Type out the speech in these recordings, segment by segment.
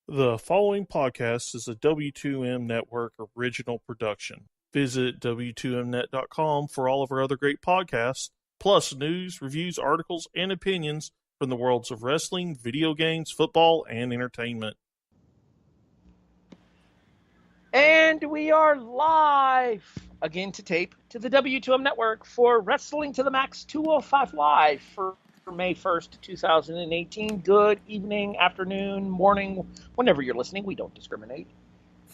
The following podcast is a W2M Network original production. Visit W2Mnet.com for all of our other great podcasts, plus news, reviews, articles, and opinions from the worlds of wrestling, video games, football, and entertainment. And we are live again to tape to the W2M Network for Wrestling to the Max 205 Live for May 1st, 2018. Good evening, afternoon, morning, whenever you're listening. We don't discriminate.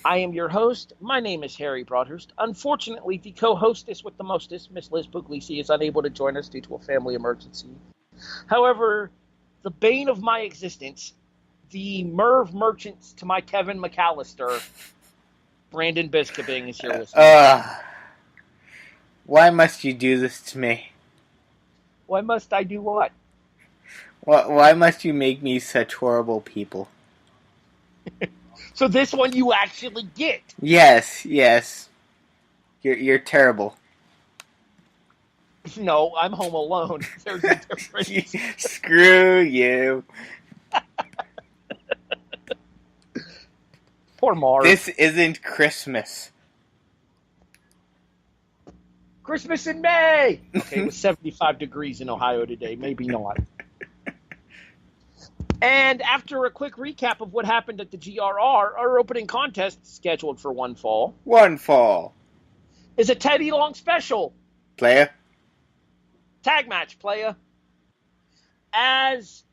I am your host. My name is Harry Broadhurst. Unfortunately, the co-hostess with the mostest, Miss Liz Puglisi, is unable to join us due to a family emergency. However, the bane of my existence, the Merv Merchants to my Kevin McAllister, Brandon Biskobing is here with me. Why must you do this to me? Why must I do what? Why must you make me such horrible people? So this one you actually get. Yes. You're terrible. No, I'm home alone. There's a difference. Screw you. Poor Marv. This isn't Christmas. Christmas in May! Okay, it was 75 degrees in Ohio today. Maybe not. And after a quick recap of what happened at the GRR, our opening contest, scheduled for one fall, is a Teddy Long special. Player? Tag match, playa. As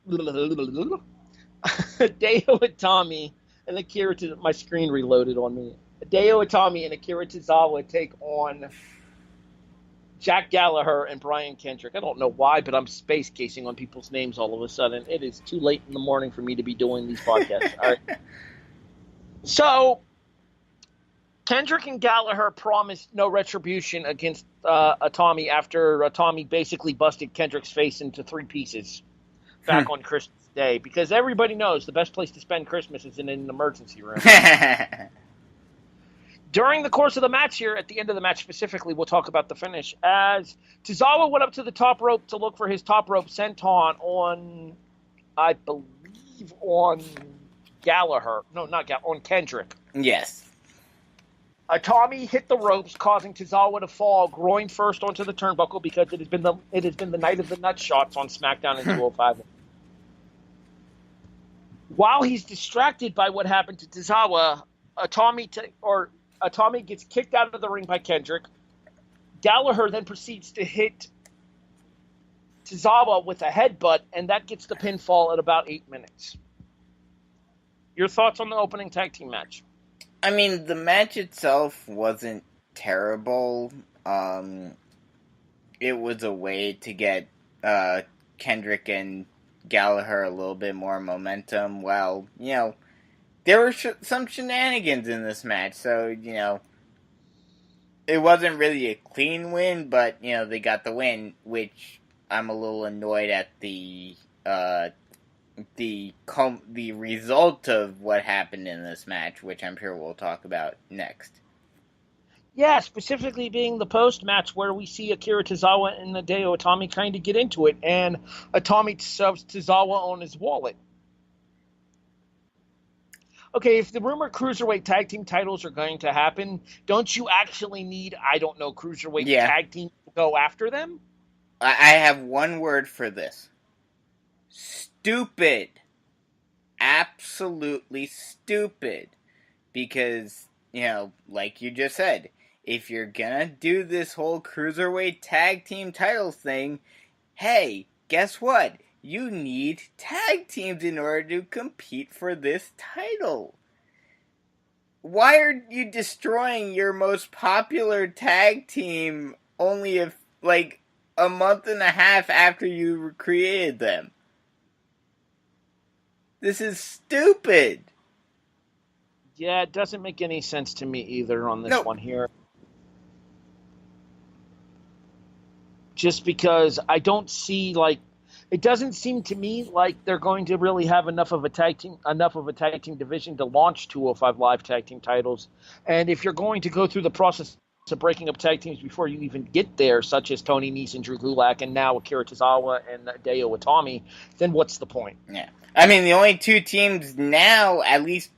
Deo Itami and Akira, my screen reloaded on me. Deo Itami and Akira Tozawa take on Jack Gallagher and Brian Kendrick. I don't know why, but I'm space casing on people's names all of a sudden. It is too late in the morning for me to be doing these podcasts. All right. So, Kendrick and Gallagher promised no retribution against Itami after Itami basically busted Kendrick's face into three pieces back on Christmas Day, because everybody knows the best place to spend Christmas is in an emergency room. During the course of the match here, at the end of the match specifically, we'll talk about the finish, as Tozawa went up to the top rope to look for his top rope senton on, I believe, on Gallagher. No, not Gallagher, on Kendrick. Yes. Itami hit the ropes, causing Tozawa to fall groin first onto the turnbuckle, because it has been the night of the nut shots on SmackDown in 205. While he's distracted by what happened to Tozawa, Itami gets kicked out of the ring by Kendrick. Gallagher then proceeds to hit Tozawa with a headbutt, and that gets the pinfall at about 8 minutes. Your thoughts on the opening tag team match? I mean, the match itself wasn't terrible. It was a way to get Kendrick and Gallagher a little bit more momentum. Well, there were some shenanigans in this match, so, it wasn't really a clean win, but, they got the win, which I'm a little annoyed at the result of what happened in this match, which I'm sure we'll talk about next. Yeah, specifically being the post-match where we see Akira Tozawa and Hideo Itami kind of get into it, and Itami shoves Tozawa on his wallet. Okay, if the rumored Cruiserweight tag team titles are going to happen, don't you actually need, Cruiserweight tag team to go after them? I have one word for this. Stupid. Absolutely stupid. Because, like you just said, if you're gonna do this whole Cruiserweight tag team title thing, hey, guess what? You need tag teams in order to compete for this title. Why are you destroying your most popular tag team only a month and a half after you created them? This is stupid. Yeah, it doesn't make any sense to me either on this one here. Just because I don't see, it doesn't seem to me like they're going to really have enough of a tag team division to launch 205 Live tag team titles. And if you're going to go through the process of breaking up tag teams before you even get there, such as Tony Nese and Drew Gulak, and now Akira Tozawa and Hideo Itami, then what's the point? Yeah. I mean, the only two teams now, at least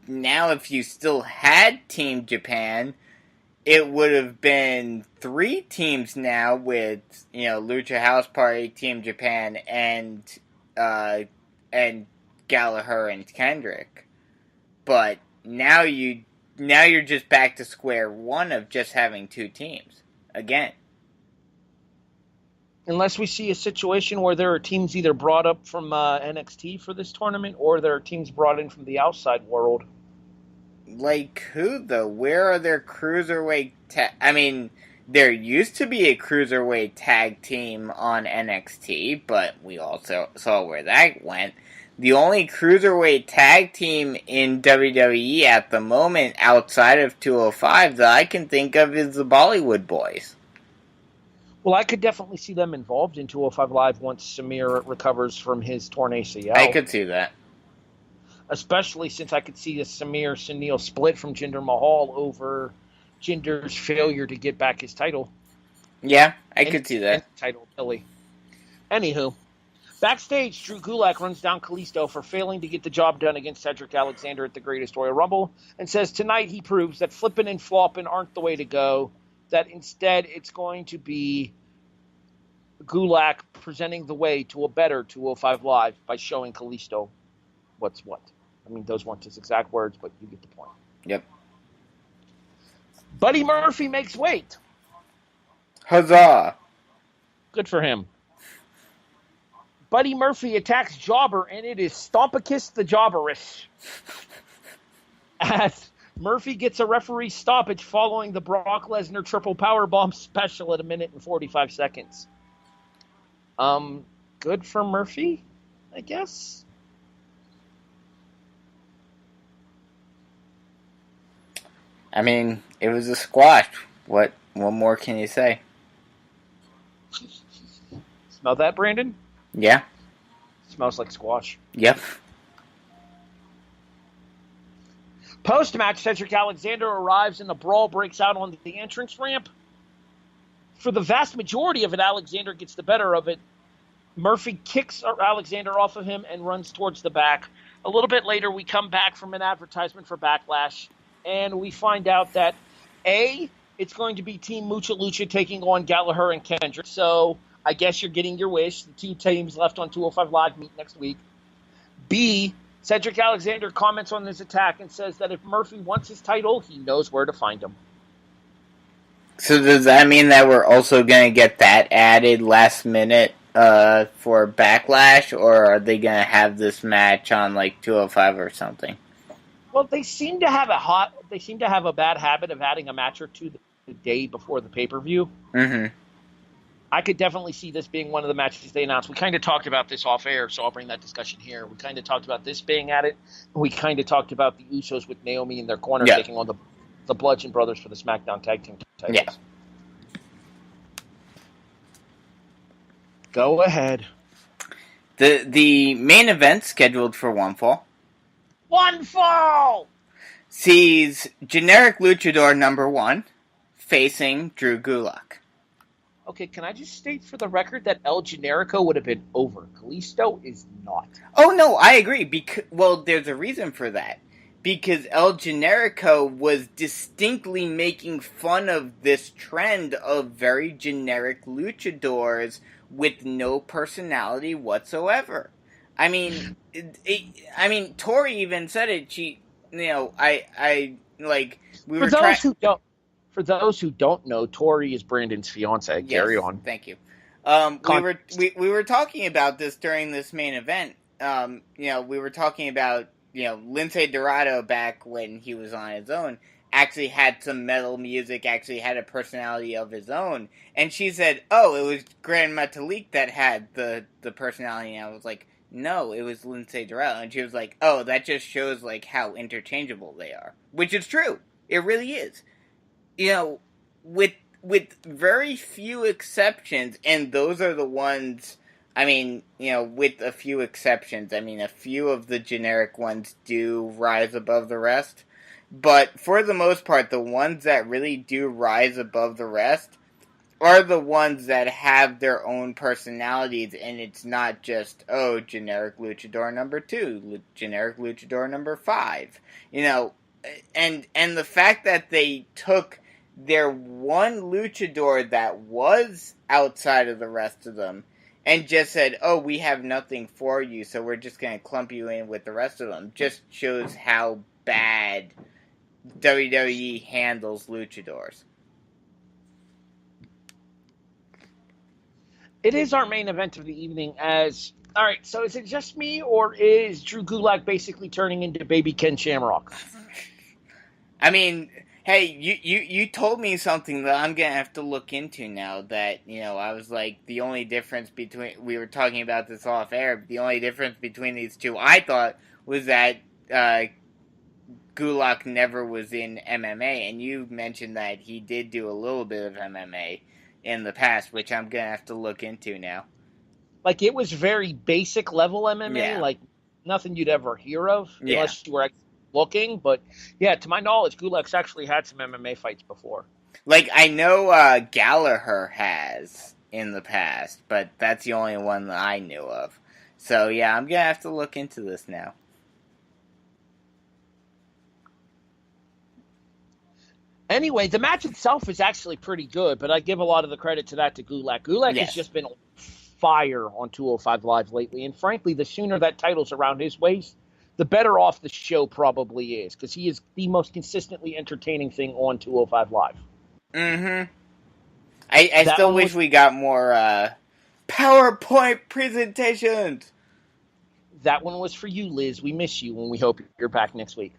now, if you still had Team Japan, it would have been 3 teams now with, Lucha House Party, Team Japan, and Gallagher and Kendrick. But now you're just back to square one of just having 2 teams again. Unless we see a situation where there are teams either brought up from NXT for this tournament, or there are teams brought in from the outside world. Like who, though? Where are their cruiserweight I mean, there used to be a cruiserweight tag team on NXT, but we also saw where that went. The only cruiserweight tag team in WWE at the moment outside of 205 that I can think of is the Bollywood Boys. Well, I could definitely see them involved in 205 Live once Samir recovers from his torn ACL. I could see that. Especially since I could see the Samir Sunil split from Jinder Mahal over Jinder's failure to get back his title. Yeah, I could see that. Title, Billy. Anywho, backstage, Drew Gulak runs down Kalisto for failing to get the job done against Cedric Alexander at the Greatest Royal Rumble, and says tonight he proves that flipping and flopping aren't the way to go, that instead it's going to be Gulak presenting the way to a better 205 Live by showing Kalisto what's what. I mean, those weren't his exact words, but you get the point. Yep. Buddy Murphy makes weight. Huzzah! Good for him. Buddy Murphy attacks Jobber, and it is Stompicus the Jobberish. As Murphy gets a referee stoppage following the Brock Lesnar triple powerbomb special at 1 minute and 45 seconds. Good for Murphy, I guess. I mean, it was a squash. What more can you say? Smell that, Brandon? Yeah. Smells like squash. Yep. Post-match, Cedric Alexander arrives and the brawl breaks out on the entrance ramp. For the vast majority of it, Alexander gets the better of it. Murphy kicks Alexander off of him and runs towards the back. A little bit later, we come back from an advertisement for Backlash, and we find out that, A, it's going to be Team Mucha Lucha taking on Gallagher and Kendrick. So I guess you're getting your wish. The 2 teams left on 205 Live meet next week. B, Cedric Alexander comments on this attack and says that if Murphy wants his title, he knows where to find him. So does that mean that we're also going to get that added last minute for Backlash, or are they going to have this match on like 205 or something? Well, they seem to have a bad habit of adding a match or two the day before the pay-per-view. Mm-hmm. I could definitely see this being one of the matches they announced. We kind of talked about this off air, so I'll bring that discussion here. We kind of talked about this being at it. We kind of talked about the Usos with Naomi in their corner taking on the Bludgeon Brothers for the SmackDown Tag Team titles. Yeah. Go ahead. The main event scheduled for One Fall. One Fall! Sees generic luchador number 1 facing Drew Gulak. Okay, can I just state for the record that El Generico would have been over? Kalisto is not. Oh, no, I agree. Well, there's a reason for that. Because El Generico was distinctly making fun of this trend of very generic luchadors with no personality whatsoever. I mean, Tori even said it. She, For those who don't know, Tori is Brandon's fiance. Yes, carry on. Thank you. We were talking about this during this main event. We were talking about Lince Dorado back when he was on his own. Actually had some metal music. Actually had a personality of his own. And she said, "Oh, it was Grand Metalik that had the personality." And I was like, "No, it was Lince Dorado." And she was like, "Oh, that just shows like how interchangeable they are," which is true. It really is. With very few exceptions, and those are the ones, with a few exceptions, a few of the generic ones do rise above the rest. But for the most part, the ones that really do rise above the rest are the ones that have their own personalities, and it's not just, oh, generic luchador number 2, generic luchador number 5. You know, and the fact that they took their one luchador that was outside of the rest of them and just said, oh, we have nothing for you, so we're just going to clump you in with the rest of them, just shows how bad WWE handles luchadors. It is our main event of the evening. All right, so is it just me, or is Drew Gulak basically turning into Baby Ken Shamrock? I mean, hey, you told me something that I'm gonna have to look into now. That, you know, I was like, the only difference between, we were talking about this off air, but the only difference between these two, I thought, was that Gulak never was in MMA, and you mentioned that he did do a little bit of MMA in the past, which I'm gonna have to look into now. Like, it was very basic level MMA, Yeah. like nothing you'd ever hear of, Yeah. unless you were looking. But yeah, to my knowledge, Gulak's actually had some MMA fights before. Like, I know Gallagher has in the past, but that's the only one that I knew of. So yeah, I'm gonna have to look into this now. Anyway, the match itself is actually pretty good, but I give a lot of the credit to Gulak. Gulak Yes. has just been on fire on 205 Live lately, and frankly, the sooner that title's around his waist, the better off the show probably is, because he is the most consistently entertaining thing on 205 Live. Mm-hmm. I still wish we got more PowerPoint presentations. That one was for you, Liz. We miss you, and we hope you're back next week.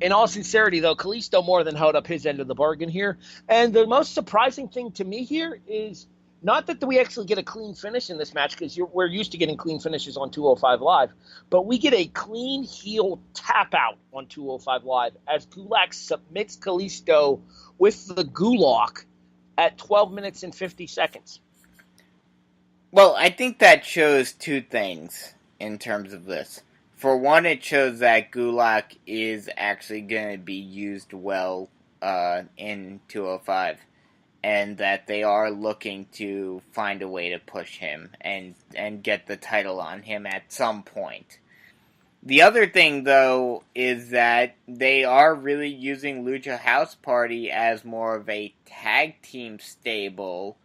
In all sincerity, though, Kalisto more than held up his end of the bargain here. And the most surprising thing to me here is not that we actually get a clean finish in this match, because we're used to getting clean finishes on 205 Live, but we get a clean heel tap out on 205 Live as Gulak submits Kalisto with the Gulak at 12 minutes and 50 seconds. Well, I think that shows two things in terms of this. For one, it shows that Gulak is actually going to be used well in 205, and that they are looking to find a way to push him and get the title on him at some point. The other thing, though, is that they are really using Lucha House Party as more of a tag team stable,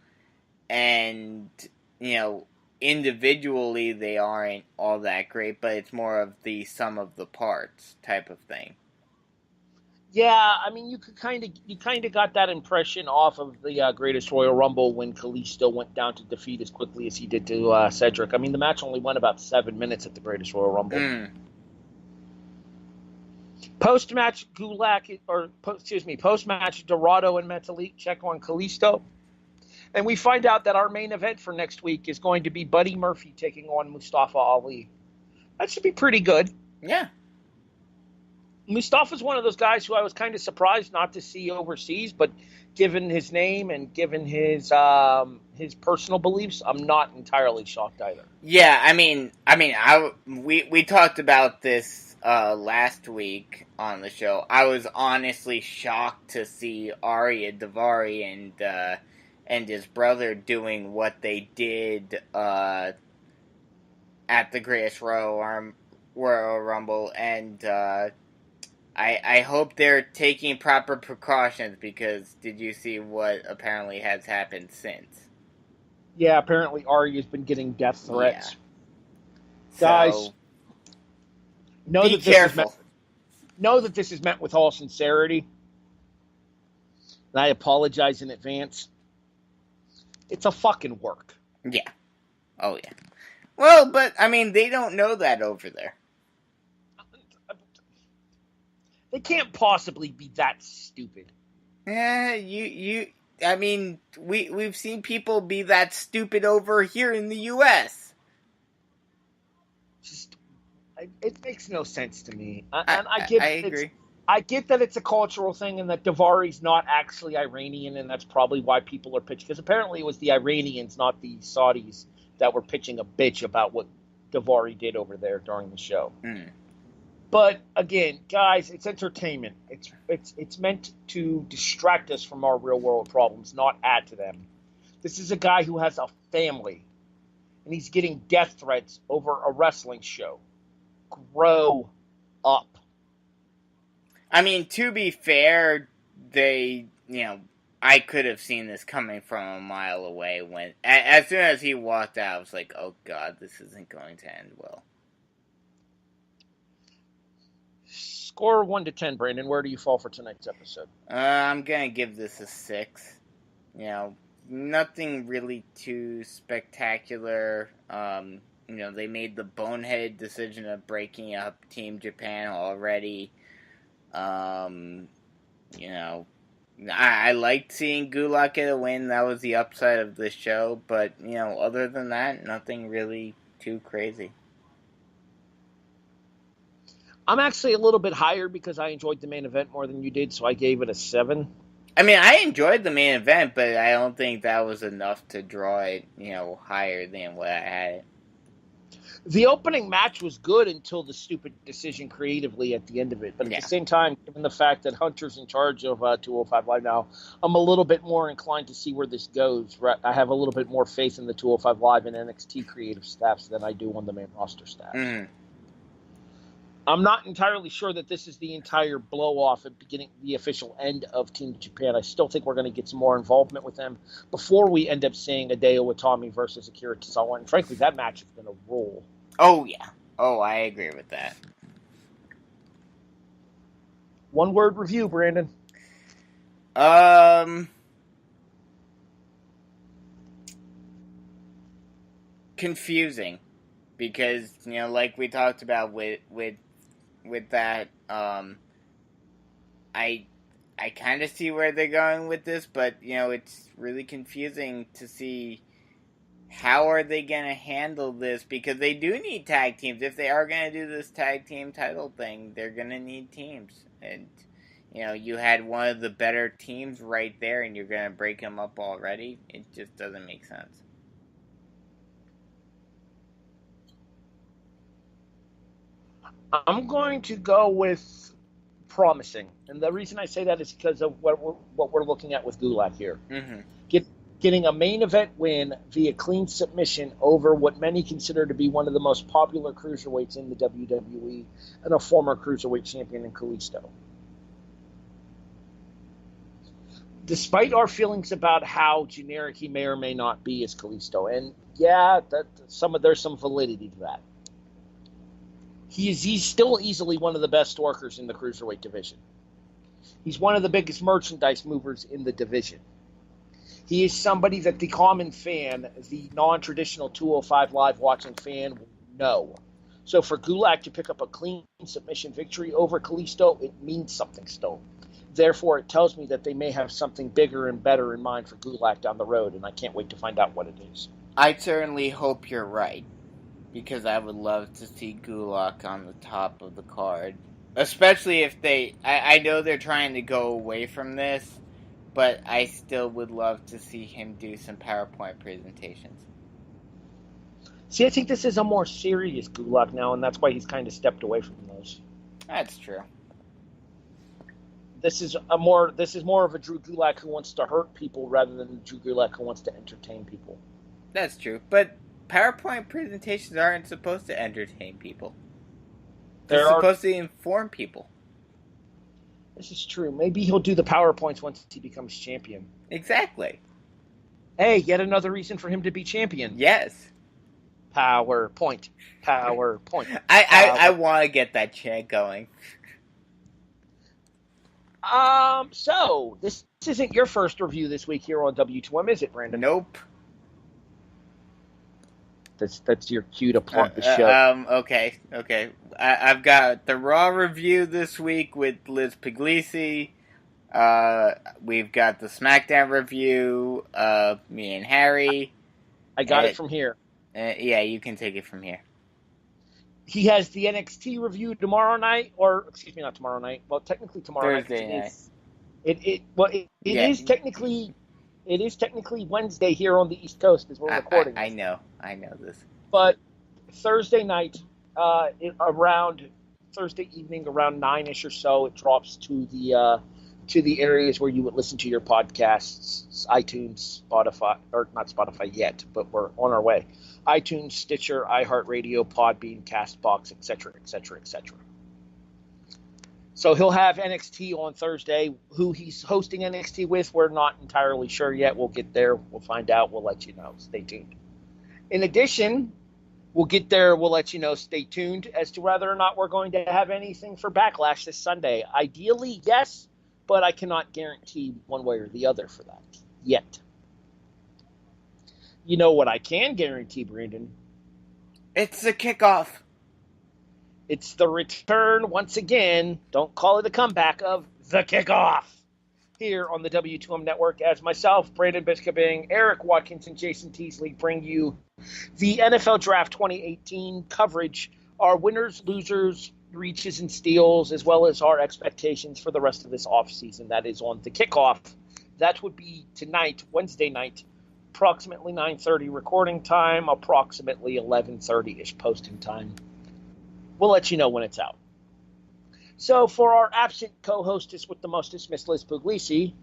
and, you know, individually they aren't all that great, but it's more of the sum of the parts type of thing. Yeah, I mean, you kind of got that impression off of the Greatest Royal Rumble when Kalisto went down to defeat as quickly as he did to Cedric. I mean, the match only went about 7 minutes at the Greatest Royal Rumble. Post-match, post-match, Dorado and Metalik check on Kalisto. And we find out that our main event for next week is going to be Buddy Murphy taking on Mustafa Ali. That should be pretty good. Yeah. Mustafa's one of those guys who I was kind of surprised not to see overseas, but given his name and given his personal beliefs, I'm not entirely shocked either. Yeah, we talked about this last week on the show. I was honestly shocked to see Arya Daivari and his brother doing what they did at the Greatest Royal Rumble, and I hope they're taking proper precautions, because did you see what apparently has happened since? Yeah, apparently Arya's been getting death threats. Yeah. Guys, So, know that this is meant with all sincerity. And I apologize in advance. It's a fucking work. Yeah. Oh, yeah. Well, but, I mean, they don't know that over there. They can't possibly be that stupid. Yeah, I mean, we've seen people be that stupid over here in the U.S. Just, it makes no sense to me. I agree. I get that it's a cultural thing and that Daivari's not actually Iranian, and that's probably why people are pitching. Because apparently it was the Iranians, not the Saudis, that were pitching a bitch about what Daivari did over there during the show. But again, guys, it's entertainment. It's meant to distract us from our real world problems, not add to them. This is a guy who has a family, and he's getting death threats over a wrestling show. Grow up. I mean, to be fair, I could have seen this coming from a mile away when, as soon as he walked out, I was like, oh god, this isn't going to end well. Score 1 to 10, Brandon. Where do you fall for tonight's episode? I'm gonna give this a 6. Nothing really too spectacular. They made the boneheaded decision of breaking up Team Japan already. I liked seeing Gulak get a win. That was the upside of this show. But, other than that, nothing really too crazy. I'm actually a little bit higher because I enjoyed the main event more than you did, so I gave it a 7. I mean, I enjoyed the main event, but I don't think that was enough to draw it, higher than what I had it. The opening match was good until the stupid decision creatively at the end of it. But at the same time, given the fact that Hunter's in charge of 205 Live now, I'm a little bit more inclined to see where this goes. I have a little bit more faith in the 205 Live and NXT creative staffs than I do on the main roster staff. Mm. I'm not entirely sure that this is the entire blow-off at beginning the official end of Team Japan. I still think we're going to get some more involvement with them before we end up seeing Hideo Itami versus Akira Tozawa. And frankly, that match is going to roll. Oh, yeah. Oh, I agree with that. One-word review, Brandon. Confusing. Because, like we talked about with that, I kind of see where they're going with this, but, it's really confusing to see how are they going to handle this, because they do need tag teams. If they are going to do this tag team title thing, they're going to need teams. And, you had one of the better teams right there, and you're going to break them up already. It just doesn't make sense. I'm going to go with promising. And the reason I say that is because of what we're looking at with Gulak here. Mm-hmm. Getting a main event win via clean submission over what many consider to be one of the most popular cruiserweights in the WWE and a former cruiserweight champion in Kalisto. Despite our feelings about how generic he may or may not be as Kalisto, and there's some validity to that. He's still easily one of the best workers in the cruiserweight division. He's one of the biggest merchandise movers in the division. He is somebody that the common fan, the non-traditional 205 Live watching fan, will know. So for Gulak to pick up a clean submission victory over Kalisto, it means something still. Therefore, it tells me that they may have something bigger and better in mind for Gulak down the road, and I can't wait to find out what it is. I certainly hope you're right, because I would love to see Gulak on the top of the card. Especially if I know they're trying to go away from this, but I still would love to see him do some PowerPoint presentations. See, I think this is a more serious Gulak now, and that's why he's kind of stepped away from those. That's true. This is more of a Drew Gulak who wants to hurt people rather than a Drew Gulak who wants to entertain people. That's true, but PowerPoint presentations aren't supposed to entertain people. They're supposed to inform people. This is true. Maybe he'll do the PowerPoints once he becomes champion. Exactly. Hey, yet another reason for him to be champion. Yes. PowerPoint. I want to get that chant going. So, this isn't your first review this week here on W2M, is it, Brandon? Nope. That's your cue to plug the show. Okay. I've got the Raw review this week with Liz Puglisi. We've got the SmackDown review of me and Harry. I got it from here. Yeah, you can take it from here. He has the NXT review tomorrow night, or excuse me, not tomorrow night. Well, technically tomorrow Thursday night. night. It is technically Wednesday here on the East Coast as we're recording. I know this. But Thursday night, around Thursday evening around 9-ish or so. It drops to the areas where you would listen to your podcasts, iTunes, Spotify, or not Spotify yet, but we're on our way. iTunes, Stitcher, iHeartRadio, Podbean, CastBox, etc., etc., etc. So he'll have NXT on Thursday. Who he's hosting NXT with, we're not entirely sure yet. We'll get there. We'll find out. We'll let you know. Stay tuned. In addition, we'll get there. We'll let you know. Stay tuned as to whether or not we're going to have anything for Backlash this Sunday. Ideally, yes, but I cannot guarantee one way or the other for that yet. You know what I can guarantee, Brandon? It's the kickoff. It's the return, once again, don't call it a comeback, of the kickoff here on the W2M Network, as myself, Brandon Biskobing, Eric Watkins, and Jason Teasley bring you the NFL Draft 2018 coverage, our winners, losers, reaches, and steals, as well as our expectations for the rest of this offseason. That is on the kickoff. That would be tonight, Wednesday night, approximately 9:30 recording time, approximately 11:30-ish posting time. We'll let you know when it's out. So for our absent co-hostess with the mostest, Miss Liz Puglisi,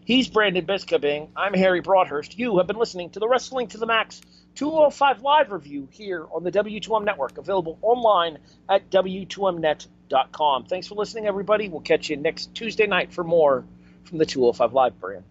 he's Brandon Biskobing. I'm Harry Broadhurst. You have been listening to the Wrestling to the Max 205 Live review here on the W2M Network, available online at W2Mnet.com. Thanks for listening, everybody. We'll catch you next Tuesday night for more from the 205 Live brand.